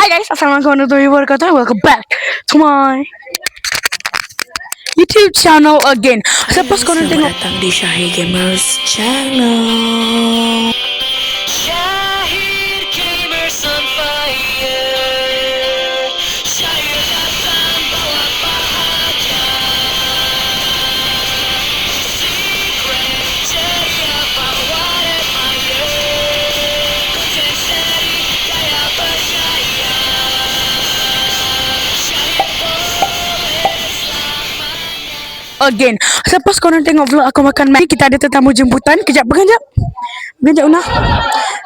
Hi guys, Assalamualaikum warahmatullahi wabarakatuh. Welcome back to my YouTube channel again. Siapa korang tengok? Datang di Syahir Gamers Channel. Syahir Gamers on fire. Syahir datang bawa bahagia. Secret ceria bawa admire. Konten seri gaya berjaya. Syahir boleh selamanya. Again. Siapa korang tengok vlog aku makan mic? Kita ada tetamu jemputan. Kejap, berkejap. Berkejap Una.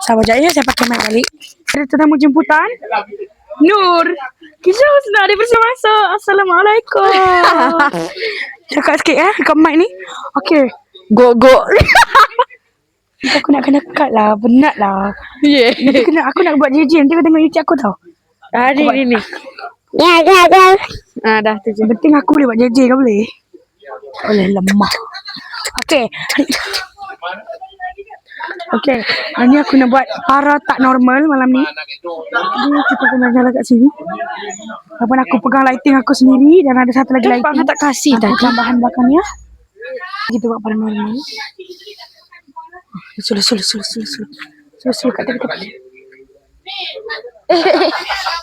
Sabar jap ya, saya pakai mic balik. Ada tetamu jemputan. Nur. Kejap nak ada bersama masuk. Assalamualaikum. Cakap sikit dekat mic ni. Okey. Go. Aku nak kena cut lah. Penat lah. Yeah. Nanti aku nak buat JJ. Nanti kau tengok YouTube aku tau. Ni. Ya. Dah tu je. Yang penting aku boleh buat JJ. Kau boleh? Boleh lemah. Okey. Okey. Hari ni aku nak buat para tak normal malam ni. Jadi kita kena jalan kat sini. Walaupun aku pegang lighting aku sendiri. Dan ada satu lagi lighting. Kenapa tak kasih Aku tadi? tambahan belakangnya. Kita buat para normal. Sulu kat tepi.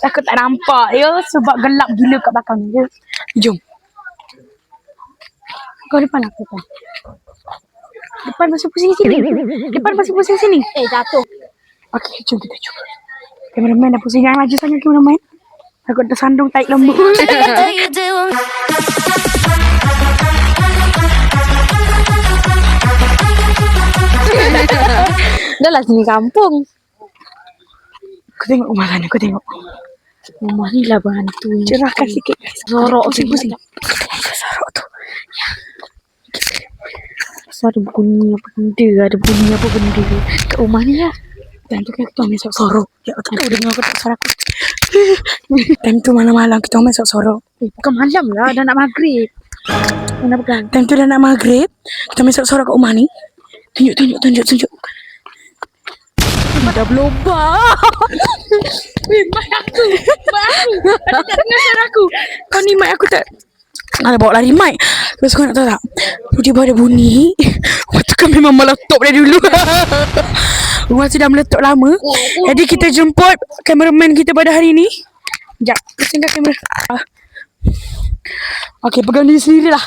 Aku tak nampak ya. Sebab gelap gila kat belakang je. Jom. Kau depan aku kan? Depan masih pusing sini. Jatuh. Okey, jom kita cuba. Kameraman dah pusing. Jangan laju sangat kameraman. Takut tersandung taik lembu. Dah lah sini kampung. Aku tengok rumah sana, aku tengok. Rumah ni lah bantu. Cerahkan sikit. Sorok Pusing. Sorok tu. Ada bunyi apa benda kat rumah ni lah. Time tu kan kita ambil sorok. Ya, aku tak tahu dengar aku tak suara aku. Time tu malam-malam kita ambil sorok. Bukan malam lah, dah nak maghrib. Mana pegang? Time tu dah nak maghrib. Kita ambil sorok kat rumah ni. Tunjuk. Dah berlubang. Mak aku. Ada tak dengar suara aku? Kau ni mak aku tak? Ada bawa lari mic. Terus kau nak tahu tak? Tiba-tiba ada bunyi. Rumah tu kan memang meletup dari dulu. Rumah tu dah meletup lama. Jadi kita jemput kameraman kita pada hari ni. Sekejap. Pusingkan kamera. Okey, pegang diri sendiri lah.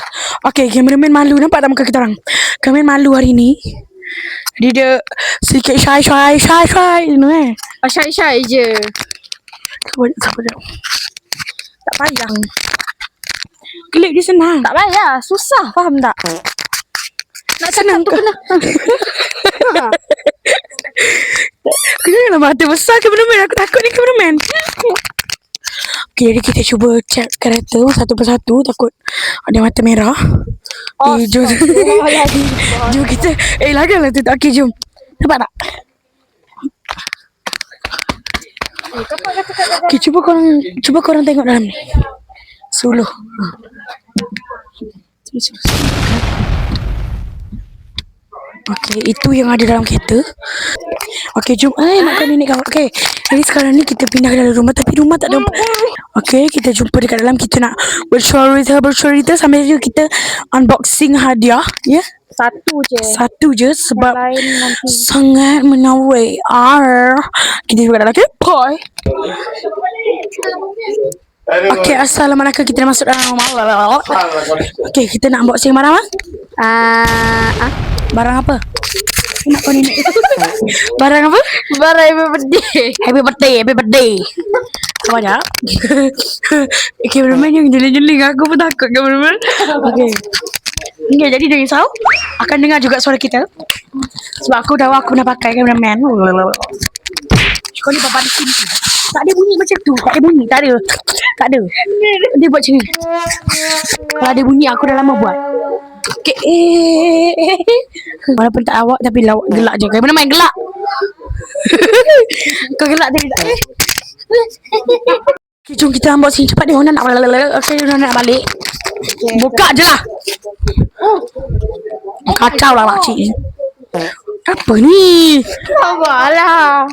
Okey, kameraman malu. Nampak tak muka kita orang? Kameraman malu hari ni. Jadi dia sikit shy. You know Syai je. Sabar. Tak payah. Klik dia senang. Tak payah, susah, faham tak? Nak senang tu kena. Kenapa mata besar kameraman? Aku takut ni kameraman. Okay, jadi kita cuba check karakter satu persatu. Takut ada mata merah. Jom kita. Lagilah tu. Okay, jom. Nampak tak? Okay, cuba korang tengok dalam ni. Suluh. Okey, itu yang ada dalam kereta. Okey, jom. Makan nenek kau. Okey, jadi sekarang ni kita pindah ke dalam rumah. Tapi rumah tak ada. Okey, kita jumpa dekat dalam. Kita nak bercerita sambil juga kita unboxing hadiah. Ya? Satu je sebab sangat menawai. Kita juga dalam kepoy. Okey, assalamualaikum. Kita dah masuk dalam rumah. Okey, kita nak unboxing barang apa? Barang apa? Nak kau ni. Barang apa? Barang happy birthday. Apa dah? Kameraman yang jeling-jeling. Aku pun takut kameraman. Okey. Okay, jadi jangan risau. Akan dengar juga suara kita. Sebab aku dah pernah pakai kameraman. Kau ni bapak di sini. Tak ada bunyi macam tu. Tak ada. Dia buat macam ni. Kalau ada bunyi aku dah lama buat. Okay. Walaupun tak awak tapi lawak gelak je. Mana main gelak? Kau gelak tadi tak? Okay, jom kita unboxing cepat dia. Ona nak balik. Buka je lah. Kacau lah makcik ni. Apa ni? Sabarlah.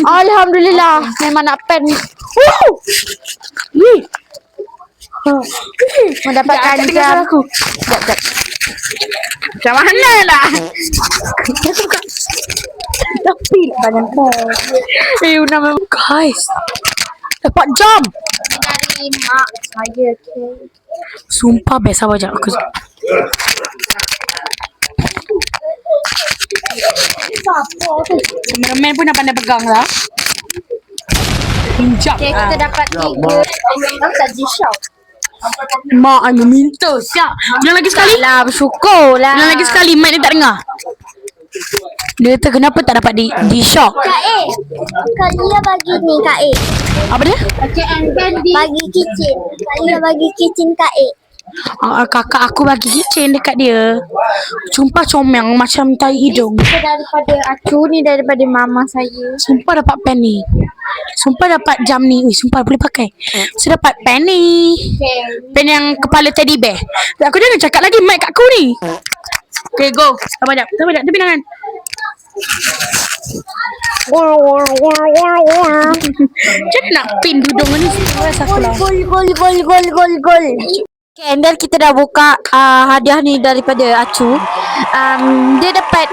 Alhamdulillah. Memang nak pen. Ni. Mendapatkan Jangan jam. aku. Sekejap. Macam mana lah? Tapi badan kau. Una memang guys. Dapat jam. Dari mak saya. Sumpah best apa jap aku. Kameraman pun dah pandai pegang lah. Pinjam Okay, lah. kita dapat 3. Dapat G-Shock. Mak I meminta siap. Bilang lagi sekali. Lah, bersyukur lah. Bilang lagi sekali. Mat dia tak dengar. Dia kata kenapa tak dapat di shock. Kak A, Kak Lia bagi ni Kak A. Apa dia? Bagi kitchen. Kak Lia bagi kitchen Kak A. Kakak aku bagi kitchen dekat dia. Sumpah comel macam tai hidung. Kita daripada Acu ni, daripada mama saya. Sumpah dapat pen ni. Sumpah dapat jam ni. Ui, sumpah boleh pakai. So dapat pen ni. Okay. Pen yang kepala teddy bear. Aku jangan cakap lagi mic kat aku ni. Okay, go. Sabar jap. Dia pinangan. Macam nak pin dudung ni. Gol. Okay, and then kita dah buka hadiah ni daripada Acu. Dia dapat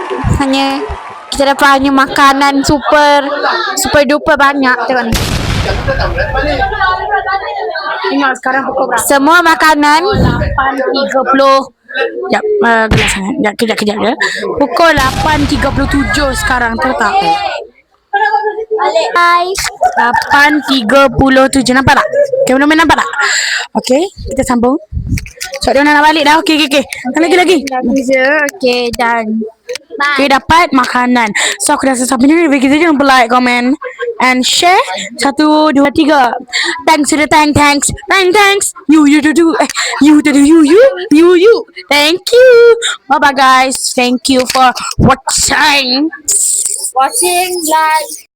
kita dapat hanya makanan super duper banyak. Tengok ni. Ingat sekarang pukul berapa? Semua makanan 8.30. Sekejap, gelap sangat. Kejap je. Pukul 8.37 sekarang, tahu tak? Bye. 8.37. Nampak tak? Kameraman nampak tak? Okay, kita sambung. So, dia nak balik dah. Okay. Lagi. Okay, done. Okay, dapat makanan. So, aku dah selesai punya review. Kita jangan lupa like, comment and share. 1, 2, 3. Thanks to the thanks. Thanks. You. Thank you. Bye-bye, guys. Thank you for watching. Watching like